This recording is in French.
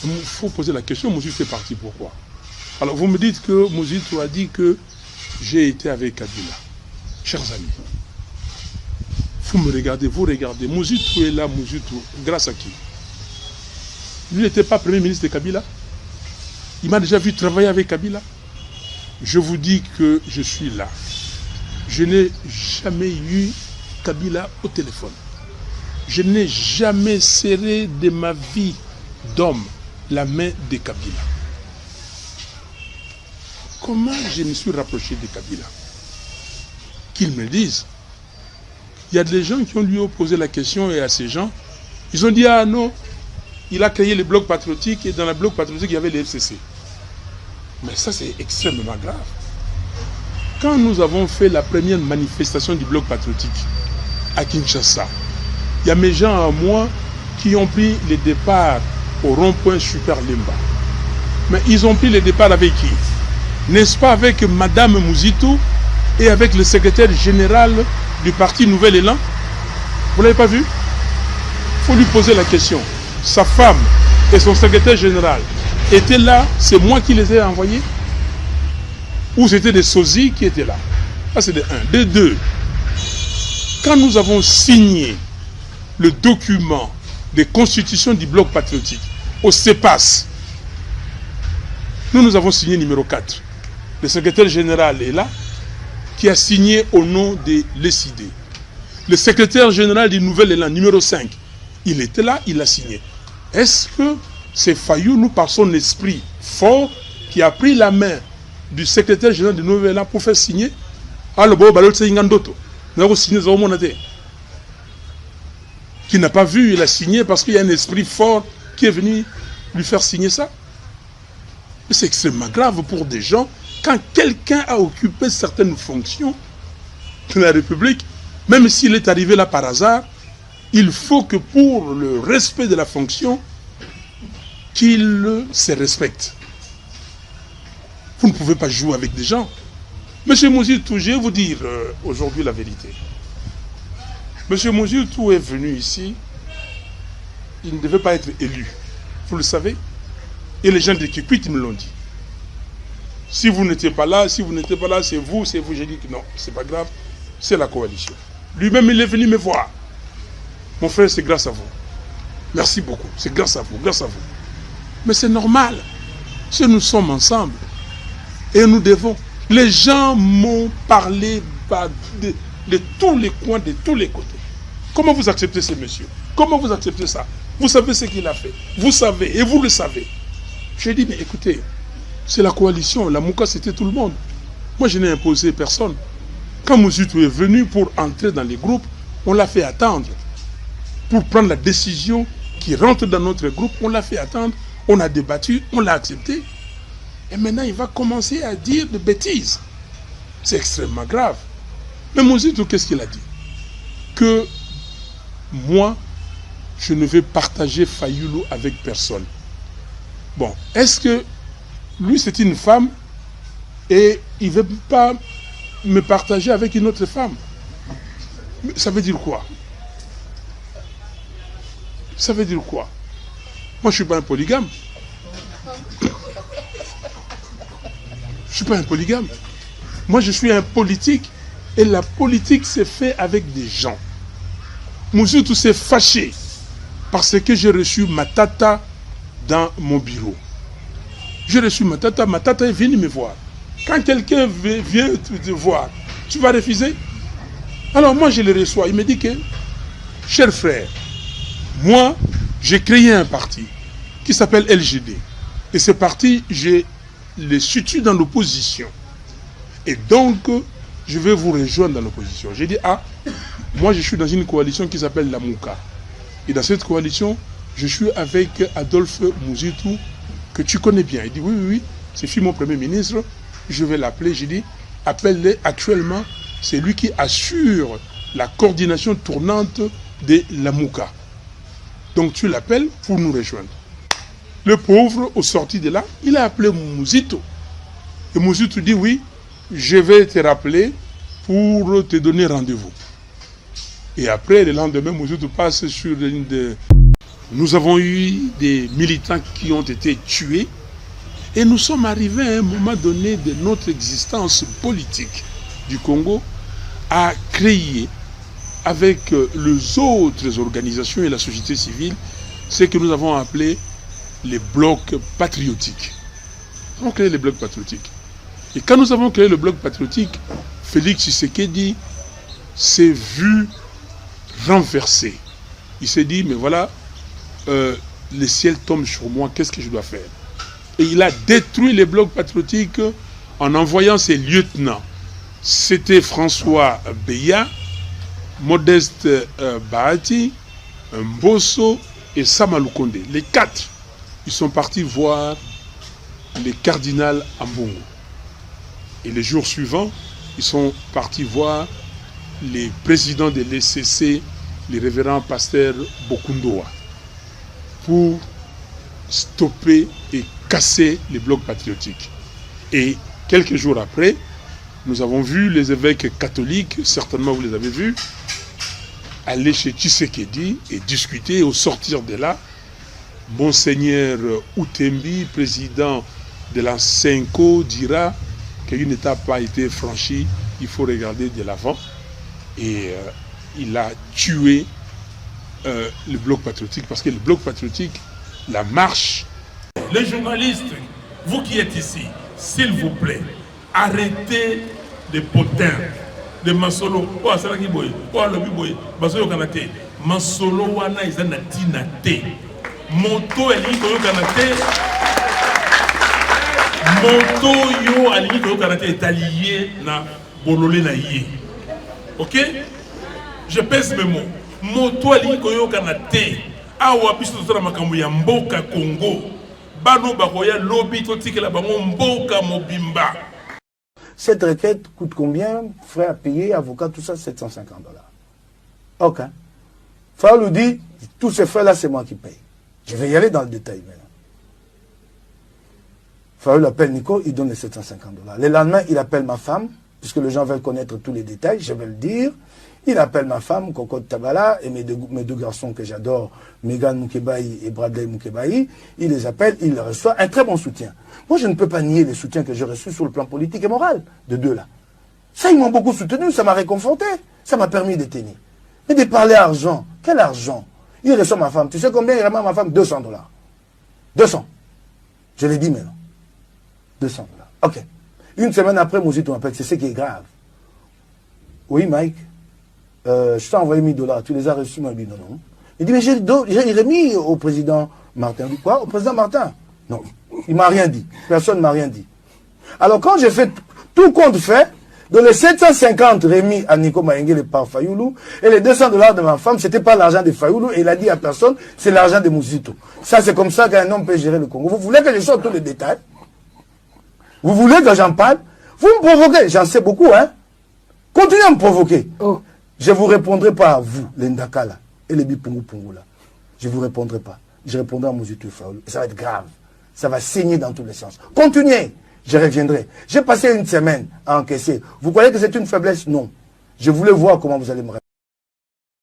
Il faut poser la question, Mouzito est parti pourquoi? Alors vous me dites que Mouzito a dit que j'ai été avec Kabila. Chers amis, vous me regardez, vous regardez. Mouzito est là, Mouzito, grâce à qui? Lui n'était pas Premier ministre de Kabila. Il m'a déjà vu travailler avec Kabila. Je vous dis que je suis là. Je n'ai jamais eu Kabila au téléphone. Je n'ai jamais serré de ma vie d'homme la main de Kabila. Comment je me suis rapproché de Kabila? Qu'ils me disent. Il y a des gens qui ont lui posé la question et à ces gens, ils ont dit ah non, il a créé le bloc patriotique et dans le bloc patriotique il y avait les FCC. Mais ça c'est extrêmement grave. Quand nous avons fait la première manifestation du bloc patriotique à Kinshasa, il y a mes gens à moi qui ont pris le départ au rond-point Super Lemba. Mais ils ont pris le départ avec qui? N'est-ce pas avec Madame Mouzito et avec le secrétaire général du parti Nouvel Élan? Vous ne l'avez pas vu? Il faut lui poser la question. Sa femme et son secrétaire général étaient là, c'est moi qui les ai envoyés? Ou c'était des sosies qui étaient là? Ça c'est de un. De deux, quand nous avons signé le document de constitution du bloc patriotique au CEPAS, nous avons signé numéro 4. Le secrétaire général est là, qui a signé au nom de l'ESID. Le secrétaire général du Nouvel Élan, numéro 5, il était là, il a signé. Est-ce que c'est Fayoulou, par son esprit fort, qui a pris la main du secrétaire général du Nouvel Élan pour faire signer? Qui n'a pas vu, il a signé parce qu'il y a un esprit fort qui est venu lui faire signer ça. C'est extrêmement grave pour des gens. Quand quelqu'un a occupé certaines fonctions de la République, même s'il est arrivé là par hasard, il faut que pour le respect de la fonction, qu'il se respecte. Vous ne pouvez pas jouer avec des gens. Monsieur Mouzito, je vais vous dire aujourd'hui la vérité. Monsieur Mouzito est venu ici, il ne devait pas être élu. Vous le savez? Et les gens de Kikwit me l'ont dit. Si vous n'étiez pas là, c'est vous. J'ai dit que non, c'est pas grave, c'est la coalition. Lui-même, il est venu me voir. Mon frère, c'est grâce à vous. Merci beaucoup, c'est grâce à vous. Mais c'est normal. Si nous sommes ensemble, et nous devons. Les gens m'ont parlé de tous les coins, de tous les côtés. Comment vous acceptez ce monsieur? Comment vous acceptez ça? Vous savez ce qu'il a fait. Vous savez, et vous le savez. J'ai dit, mais écoutez, c'est la coalition. La Mouka, c'était tout le monde. Moi, je n'ai imposé personne. Quand Mouzito est venu pour entrer dans les groupes, on l'a fait attendre. Pour prendre la décision qui rentre dans notre groupe, on l'a fait attendre. On a débattu, on l'a accepté. Et maintenant, il va commencer à dire des bêtises. C'est extrêmement grave. Mais Mouzito, qu'est-ce qu'il a dit? Que moi, je ne vais partager Fayoulou avec personne. Bon, est-ce que lui, c'est une femme et il ne veut pas me partager avec une autre femme? Ça veut dire quoi? Ça veut dire quoi? Moi, je ne suis pas un polygame. Je ne suis pas un polygame. Moi, je suis un politique. Et la politique s'est faite avec des gens. Mouzito s'est fâché parce que j'ai reçu ma tata dans mon bureau. J'ai reçu ma tata est venue me voir. Quand quelqu'un vient te voir, tu vas refuser? Alors moi, je le reçois. Il me dit que, cher frère, moi, j'ai créé un parti qui s'appelle LGD. Et ce parti, je le situe dans l'opposition. Et donc, je vais vous rejoindre dans l'opposition. J'ai dit, ah, moi je suis dans une coalition qui s'appelle la Mouka. Et dans cette coalition, je suis avec Adolphe Mouzito, que tu connais bien. Il dit, oui, c'est mon Premier ministre, je vais l'appeler. J'ai dit, appelle-le actuellement, c'est lui qui assure la coordination tournante de la Mouka. Donc tu l'appelles pour nous rejoindre. Le pauvre, au sorti de là, il a appelé Mouzito. Et Mouzito dit, oui, je vais te rappeler pour te donner rendez-vous. Et après, le lendemain, Mouzito passe sur une de Nous avons eu des militants qui ont été tués et nous sommes arrivés à un moment donné de notre existence politique du Congo à créer avec les autres organisations et la société civile ce que nous avons appelé les blocs patriotiques. Nous avons créé les blocs patriotiques. Et quand nous avons créé le bloc patriotique, Félix Tshisekedi s'est vu renversé. Il s'est dit, mais voilà, le ciel tombe sur moi, qu'est-ce que je dois faire? Et il a détruit les blocs patriotiques en envoyant ses lieutenants. C'était François Beya, Modeste Bahati, Mbosso et Samaloukonde. Les 4, ils sont partis voir le cardinal Ambongo. Et les jours suivants, ils sont partis voir les présidents de l'ECC, les révérends pasteurs Bokundoa, pour stopper et casser les blocs patriotiques. Et quelques jours après, nous avons vu les évêques catholiques, certainement vous les avez vus, aller chez Tshisekedi et discuter. Au sortir de là, Monseigneur Outembi, président de la Senko, dira qu'une étape n'a pas été franchie, il faut regarder de l'avant. Et il a tué le bloc patriotique, parce que le bloc patriotique, la marche... Les journalistes, vous qui êtes ici, s'il vous plaît, arrêtez les potins de Masolo. Oh, c'est là qui boy. Oh, le boy. Masolo kanate. Masolo wana izana tinate. Moto eli koyo kanate. Moto yo ali koyo kanate est allié na bololé na yé. Ok? Je pèse mes mots. Moto ali koyo kanate. Awa biso tozala makambo ya mboka Congo. Bano bakoya lobby totikela bango mboka mobimba. Cette requête coûte combien? Frais à payer, avocat, tout ça, 750 $. Ok. Faoulou dit, tous ces frais-là, c'est moi qui paye. Je vais y aller dans le détail maintenant. Faoulou appelle Nico, il donne les 750 $. Le lendemain, il appelle ma femme, puisque les gens veulent connaître tous les détails, je vais le dire. Il appelle ma femme, Coco Tabala, et mes deux garçons que j'adore, Megan Moukebaï et Bradley Moukebaï. Il les appelle, il les reçoit. Un très bon soutien. Moi, je ne peux pas nier les soutiens que j'ai reçus sur le plan politique et moral de deux-là. Ça, ils m'ont beaucoup soutenu, ça m'a réconforté, ça m'a permis de tenir. Mais de parler argent, quel argent? Il reçoit ma femme. Tu sais combien il remet à ma femme? 200 $. 200. Je l'ai dit maintenant. 200 $. Ok. Une semaine après, Mouzito m'appelle, c'est ce qui est grave. Oui, Mike. Je t'ai envoyé 1000 $, tu les as reçus, moi, je dis non, non. Il dit, mais j'ai remis au président Martin. Je dis, quoi? Au président Martin? Non, il m'a rien dit. Personne ne m'a rien dit. Alors, quand j'ai fait tout compte fait, de les 750 remis à Nico Maïngele par Fayoulou, et les 200 $ de ma femme, c'était pas l'argent de Fayoulou, et il a dit à personne, c'est l'argent de Mouzito. Ça, c'est comme ça qu'un homme peut gérer le Congo. Vous voulez que je sorte tous les détails? Vous voulez que j'en parle? Vous me provoquez, j'en sais beaucoup, hein? Continuez à me provoquer. Oh. Je ne vous répondrai pas à vous, les Ndakala et les Bipungu Pungu là. Je ne vous répondrai pas. Je répondrai à Mouzito Faoulou. Et ça va être grave. Ça va saigner dans tous les sens. Continuez. Je reviendrai. J'ai passé une semaine à encaisser. Vous croyez que c'est une faiblesse? Non. Je voulais voir comment vous allez me répondre.